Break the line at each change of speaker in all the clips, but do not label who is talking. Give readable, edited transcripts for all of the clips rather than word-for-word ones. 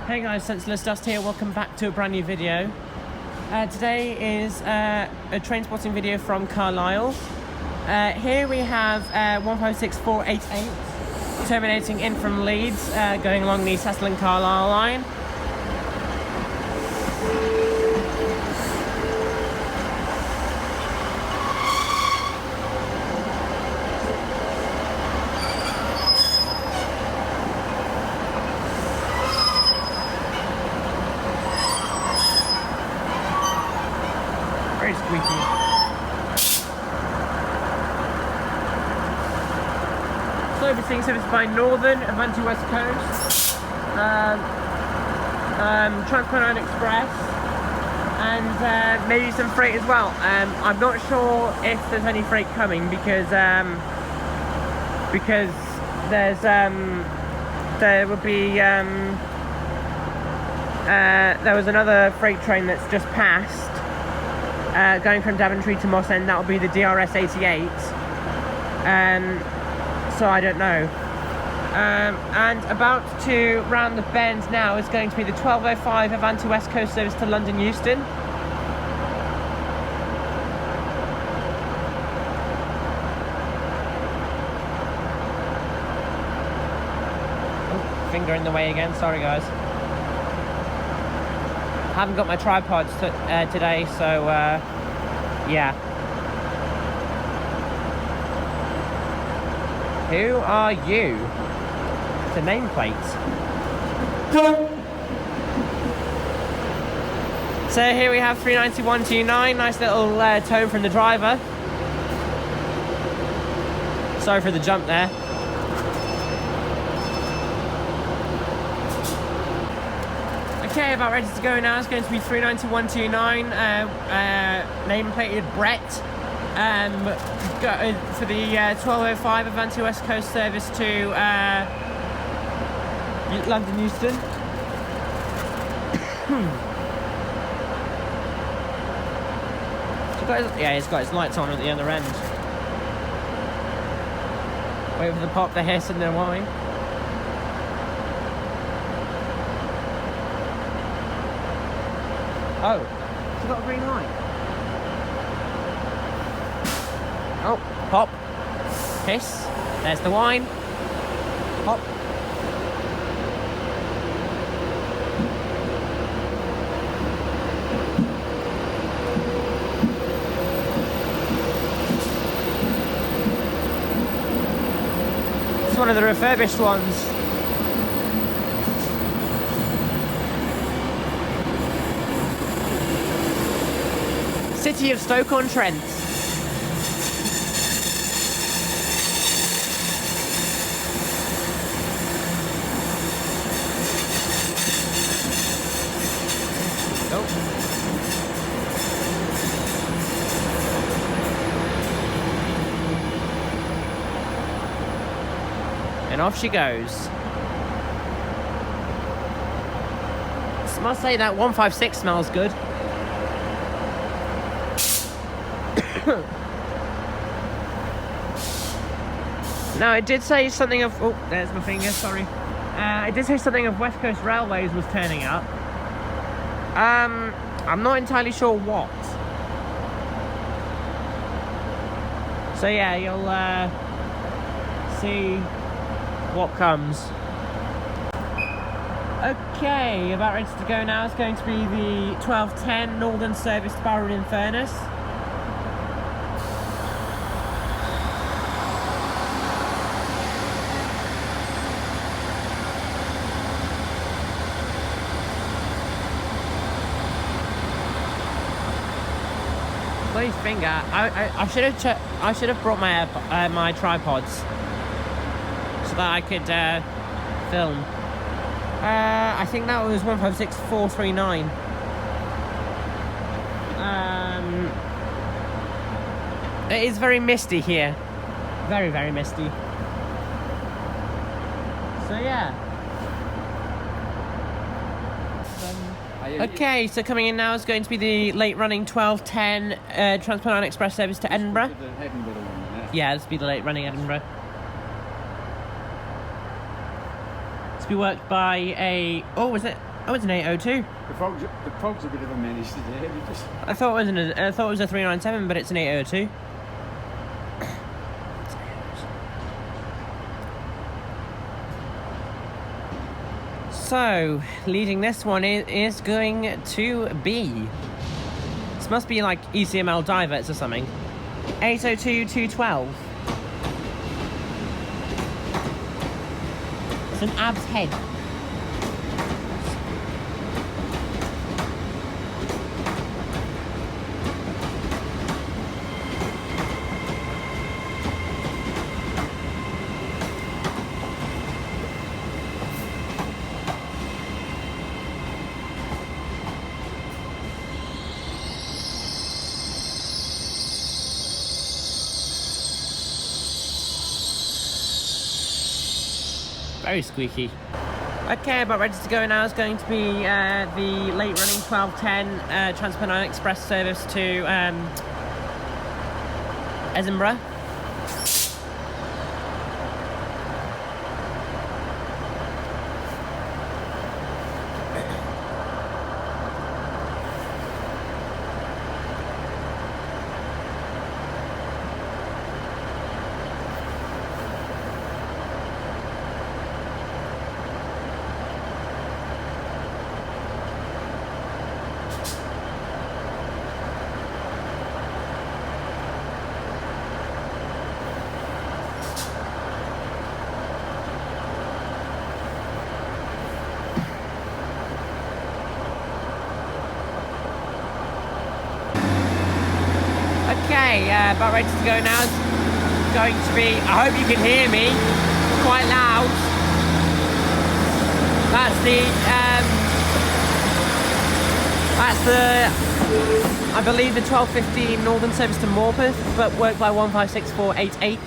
Hey guys, Senseless Dust here, welcome back to a brand new video. Today is a train spotting video from Carlisle. Here we have 156488 terminating in from Leeds, going along the Cecil and Carlisle line. Very squeaky. Service being serviced by Northern, Avanti West Coast, Transport Express, and maybe some freight as well. I'm not sure if there's any freight coming because there's there would be there was another freight train that's just passed. Going from Daventry to Moss End, that will be the DRS 88. So I don't know. And about to round the bend now is going to be the 1205 Avanti West Coast service to London Euston. Oh, finger in the way again, sorry guys. Haven't got my tripods today, so yeah. Who are you? It's a nameplate. So here we have 39129. Nice little tone from the driver. Sorry for the jump there. Okay, about ready to go now. It's going to be 39129, nameplated Brett, for the 1205 Avanti West Coast service to London Euston. He's got his lights on at the other end. Wait for the pop, the hiss, and the whine. Oh, it's got a green light. Oh, pop. Hiss. There's the wine. Pop. It's one of the refurbished ones. City of Stoke-on-Trent. Oh. And off she goes. I must say that 156 smells good. Now it did say something of, oh, there's my finger, sorry. It did say something of West Coast Railways was turning up. I'm not entirely sure what. So yeah, you'll see what comes. Okay, about ready to go now. It's going to be the 1210 Northern service to Barrow in Furness. Bloody finger. I should have brought my my tripods so that I could film. I think that was 156439. It is very misty here. Very, very misty. So yeah. Okay, so coming in now is going to be the late running 1210 Transport Express service to Edinburgh. Yeah, this will be the late running Edinburgh. It's to be worked by a... Oh, was it? Oh, it's an 802.
The fog's a bit of a menace today.
I thought it was a 397, but it's an 802. So, leading this one is going to be... This must be like ECML diverts or something. 802-212. It's an abs head. Very squeaky. Okay, about ready to go now is going to be the late running 1210 Transpennine Express service to Edinburgh. Okay, about ready to go now is going to be, I hope you can hear me, quite loud. That's the, I believe the 12:15 Northern service to Morpeth, but worked by 156488.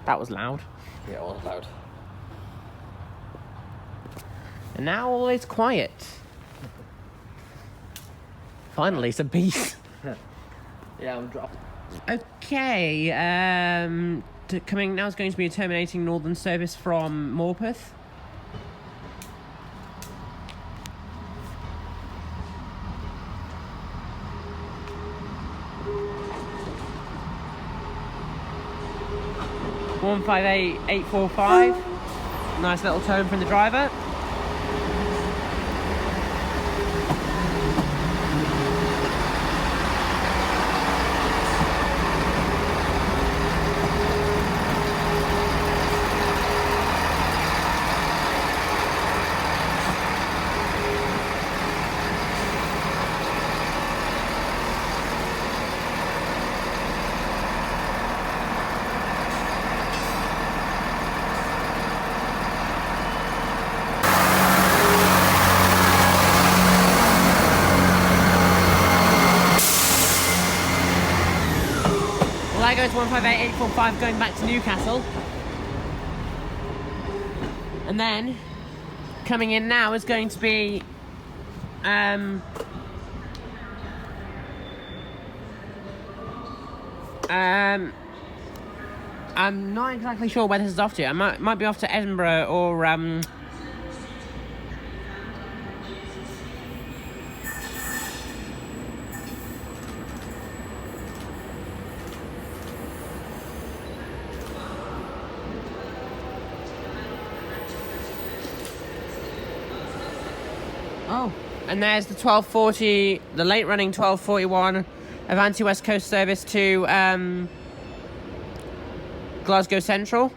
That was loud.
Yeah, it was loud.
And now all is quiet. Finally, some peace.
Yeah, I'm dropped.
Okay, coming now is going to be a terminating Northern service from Morpeth. One 158-845. Nice little tone from the driver. There goes 158-845 going back to Newcastle. And then coming in now is going to be I'm not exactly sure where this is off to. I might be off to Edinburgh or oh, and there's the 1240, the late running 1241 Avanti West Coast service to Glasgow Central.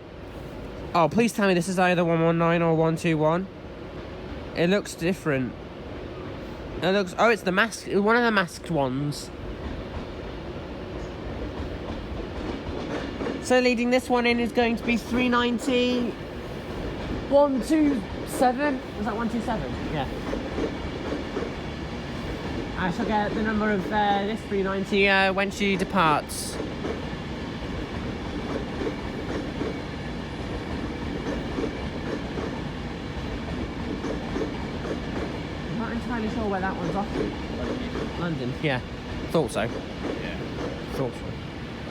Oh, please tell me this is either 119 or 121. It looks different. It looks, oh, it's the mask, one of the masked ones. So leading this one in is going to be 390 127. Was that 127? Yeah. I shall get the number of this 390 when she departs. Not entirely sure where that one's off to. London, yeah. Thought so.
Yeah.
Thought so.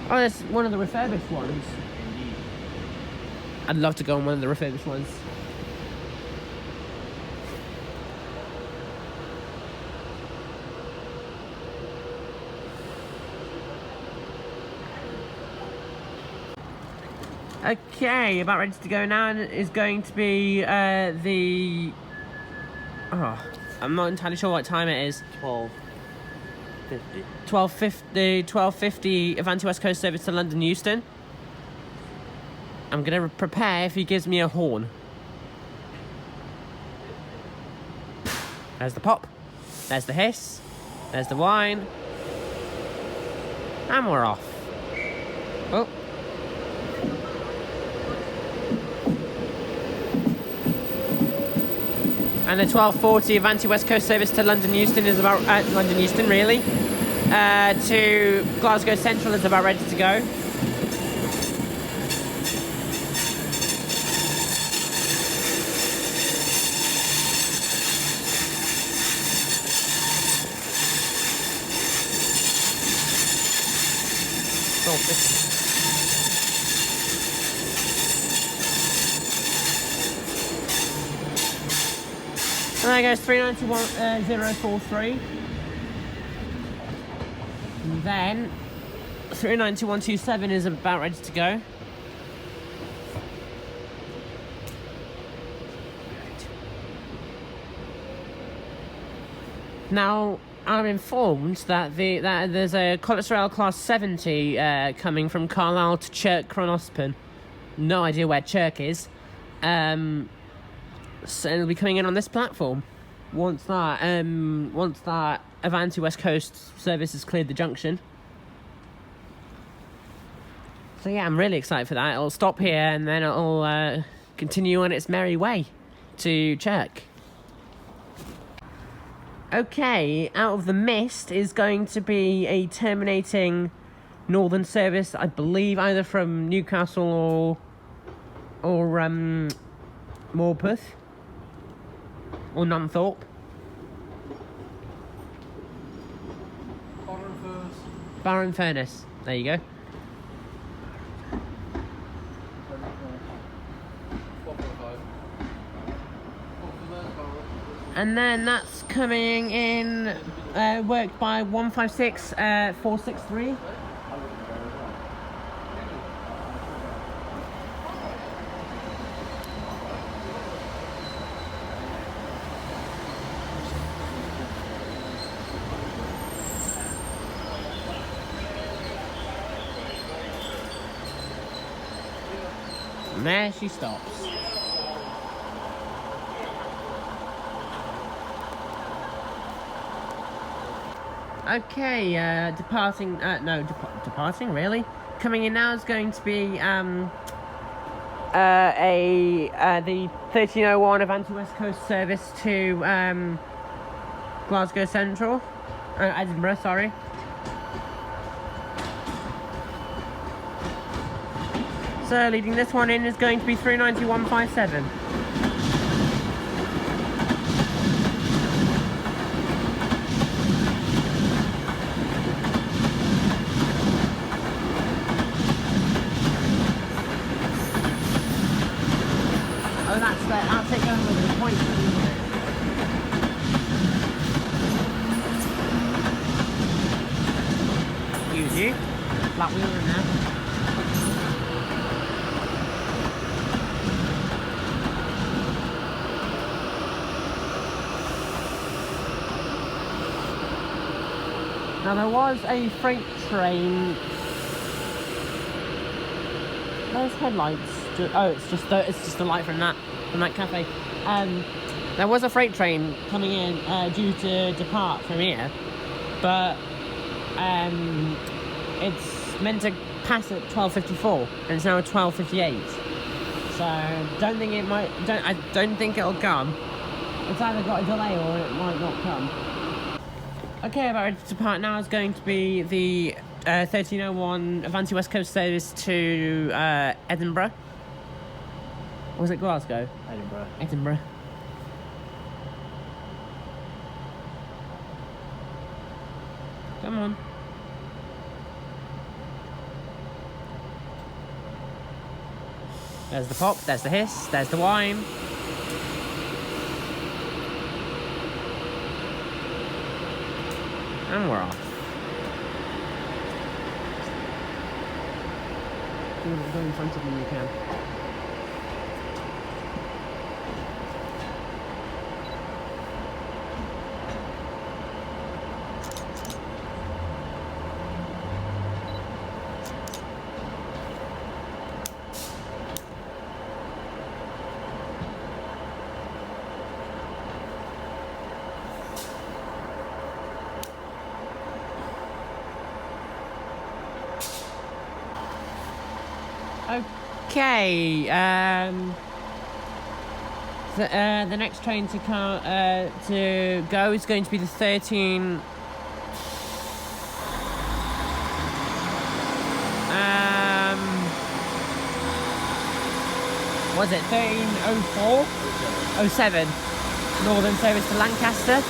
Oh, there's one of the refurbished ones. I'd love to go on one of the refurbished ones. Okay, about ready to go now, and it is going to be the... Oh, I'm not entirely sure what time it is.
12:50.
12:50 Avanti West Coast service to London Euston. I'm going to prepare if he gives me a horn. There's the pop. There's the hiss. There's the whine. And we're off. Oh. And the 12:40 Avanti West Coast service to London Euston is about... London Euston, really. To Glasgow Central is about ready to go. And there goes 391.043. And then 391.27 is about ready to go. Now, I'm informed that there's a Carlisle Class 70 coming from Carlisle to Chirk Cronospen. No idea where Chirk is. So it'll be coming in on this platform once that Avanti West Coast service has cleared the junction. So yeah, I'm really excited for that. It'll stop here and then it'll continue on its merry way to Chirk. Okay, out of the mist is going to be a terminating northern service, I believe, either from Newcastle or Morpeth. Or Nunthorpe. Barrow Furnace. There you go. And then that's coming in, worked by 156-463. And there she stops. Okay, departing, departing, really? Coming in now is going to be, the 1301 Avanti West Coast service to, Glasgow Central, Edinburgh, sorry. So leading this one in is going to be 391.57. Oh, that's it going with the point. Use you. Flat wheel in there. Now there was a freight train. Those headlights. Oh, it's just the light from that cafe. There was a freight train coming in due to depart from here, but it's meant to pass at 12:54, and it's now 12:58. So I don't think it'll come. It's either got a delay or it might not come. Okay, about ready to depart now is going to be the 1301 Avanti West Coast service to Edinburgh. Or was it Glasgow?
Edinburgh.
Edinburgh. Come on. There's the pop, there's the hiss, there's the whine. And we're off. Go in front of them, you can. Okay, the next train to go is going to be the 13. Was it 1304? 07. Northern service to Lancaster.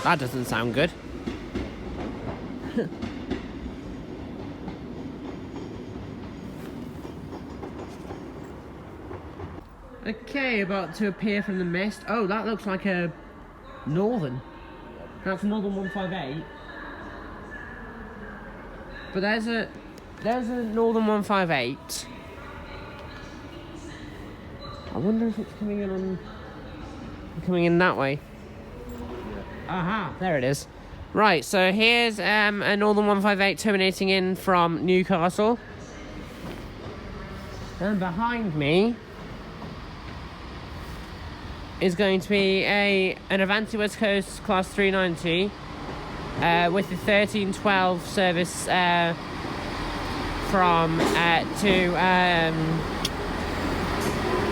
That doesn't sound good. Okay, about to appear from the mist. Oh, that looks like a Northern. That's a Northern 158. But there's a Northern 158. I wonder if it's coming in that way. Aha, there it is. Right, so here's a Northern 158 terminating in from Newcastle. And behind me is going to be an Avanti West Coast Class 390 with the 1312 service from to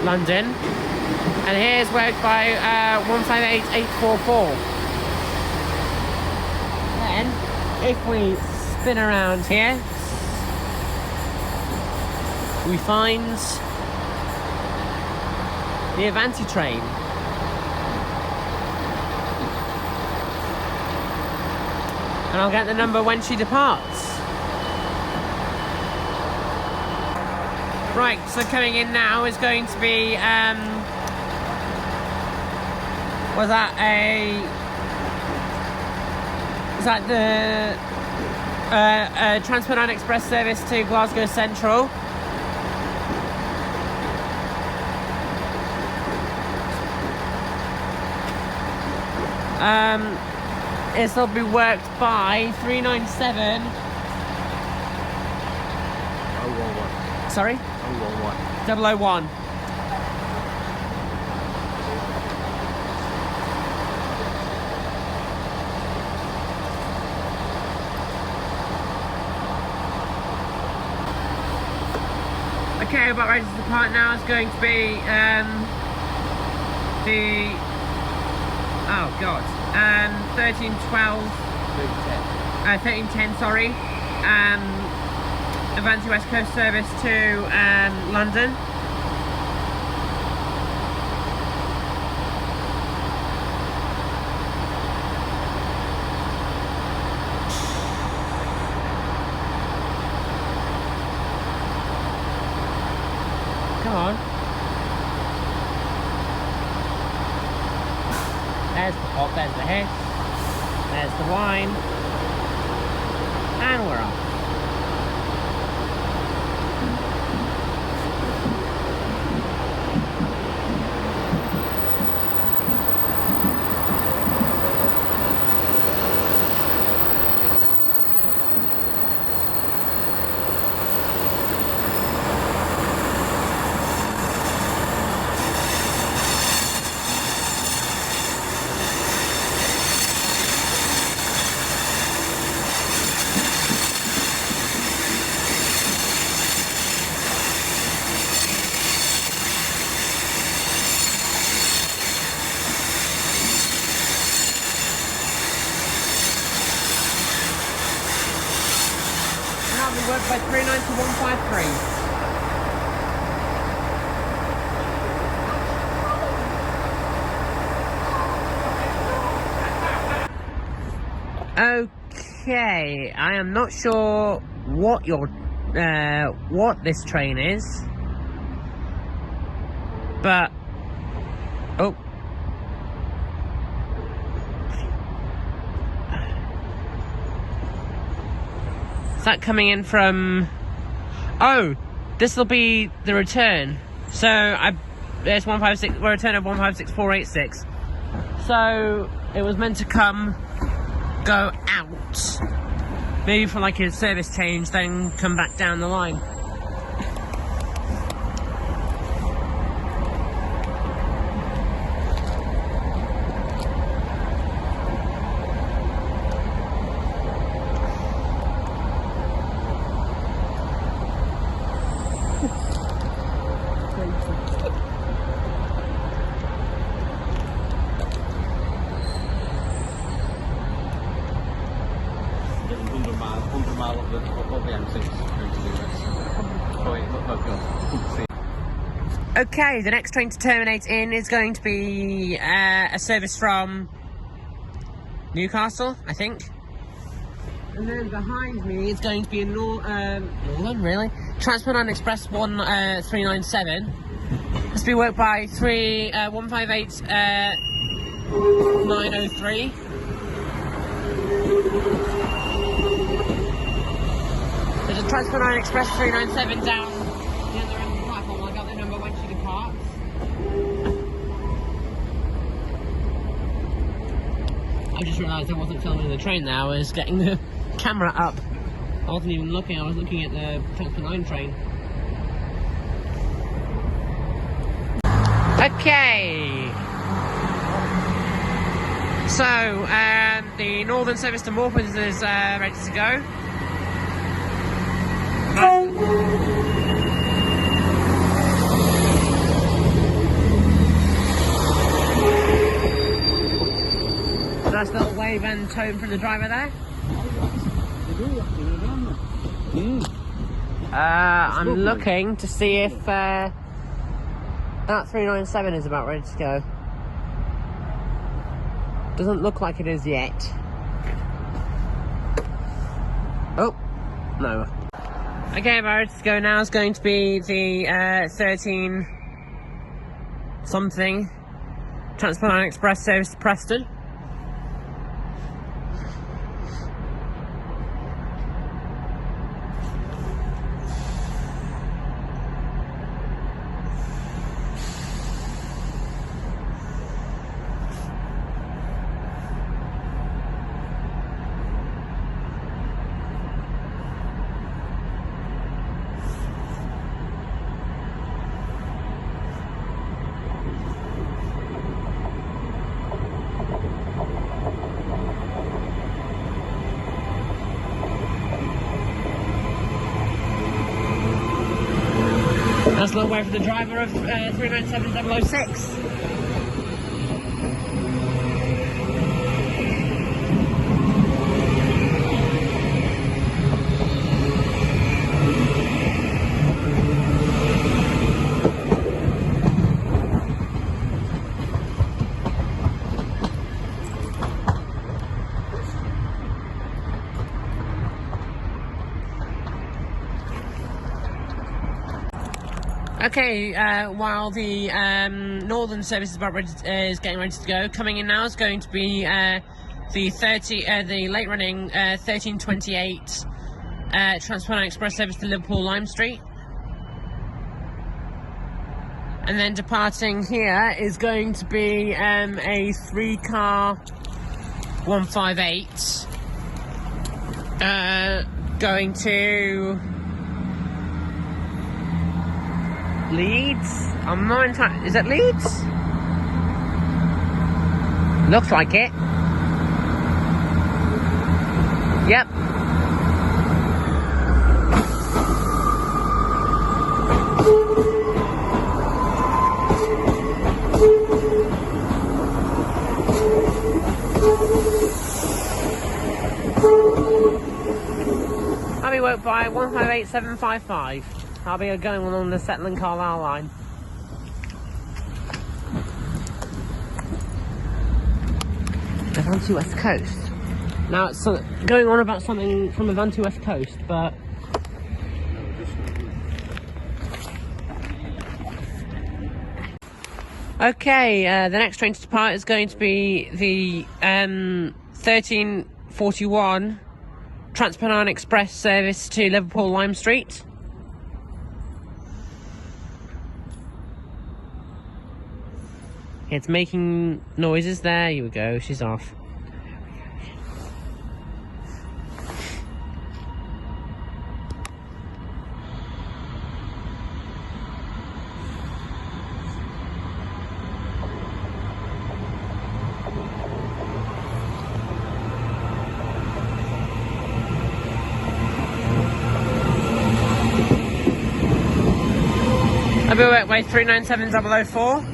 London. And here's worked by 158844. Then, if we spin around here, we find the Avanti train. And I'll get the number when she departs. Right, so coming in now is going to be, was that the Transport and Express service to Glasgow Central? This will be worked by 397.
011.
Sorry?
011.
001. Okay, about ready to depart now is going to be the 1310, sorry, Avanti West Coast service to London. Come on. There's the pop, there's the hiss, there's the wine, and we're off. Worked by 392153. Okay, I am not sure what what this train is, but oh, is that coming in from? Oh, this will be the return. So there's 156. We're return of 156486. So it was meant to go out, maybe for like a service change, then come back down the line. Okay, the next train to terminate in is going to be a service from Newcastle, I think. And then behind me is going to be a Northern, really? Transport Line Express 397. This will be worked by 158 903. There's a Transport Line Express 397 down the other end of the platform. I got the number when she departs. I just realised I wasn't filming the train now. I was getting the camera up. I wasn't even looking. I was looking at the Transport Line train. Okay. So, the Northern service to Morpeth is ready to go. Nice little wave and tone from the driver there. I'm looking to see if that 397 is about ready to go. Doesn't look like it is yet. Oh, no. Okay, about ready to go now is going to be the 13 something Transport Line Express service to Preston. That's a long way for the driver of 397-006. Okay, while the Northern service is getting ready to go, coming in now is going to be the late running 1328 Transport Line Express service to Liverpool Lime Street. And then departing here is going to be a 3-car 158 going to Leeds? I'm not entirely. Is it Leeds? Looks like it. Yep. I'll be worked by 158755. I'll be going along the Settling Carlisle line. They're on to West Coast. Now it's going on about something from the Vanti West Coast, but okay, the next train to depart is going to be the 1341 Trans-Pennine Express service to Liverpool Lime Street. It's making noises there. Here we go, she's off. I'll be at way 397004.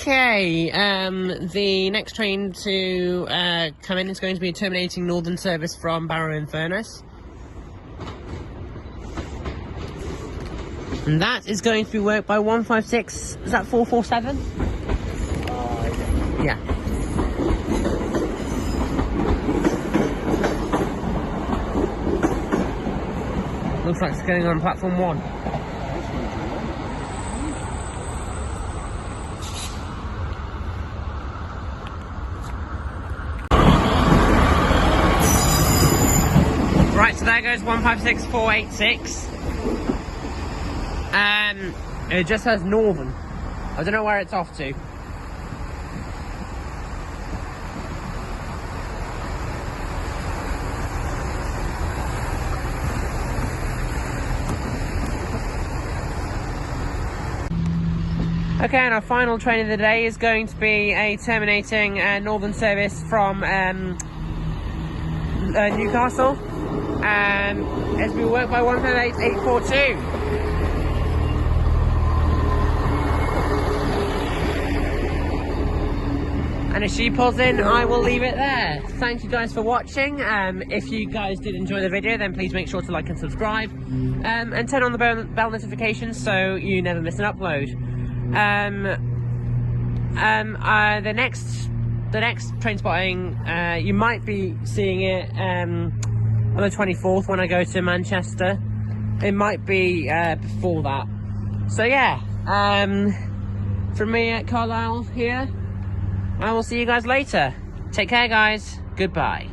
Okay, the next train to come in is going to be a terminating northern service from Barrow-in-Furness. And that is going to be worked by 156, is that 447? Yeah. Looks like it's going on platform 1. Right, so there goes 156486. It just says Northern. I don't know where it's off to. Okay, and our final train of the day is going to be a terminating Northern service from Newcastle. As we work by 158842. And as she pulls in, I will leave it there. Thank you guys for watching. If you guys did enjoy the video, then please make sure to like and subscribe. And turn on the bell notifications so you never miss an upload. The next train spotting, you might be seeing it on the 24th when I go to Manchester. It might be before that. So yeah, from me at Carlisle here, I will see you guys later. Take care, guys. Goodbye.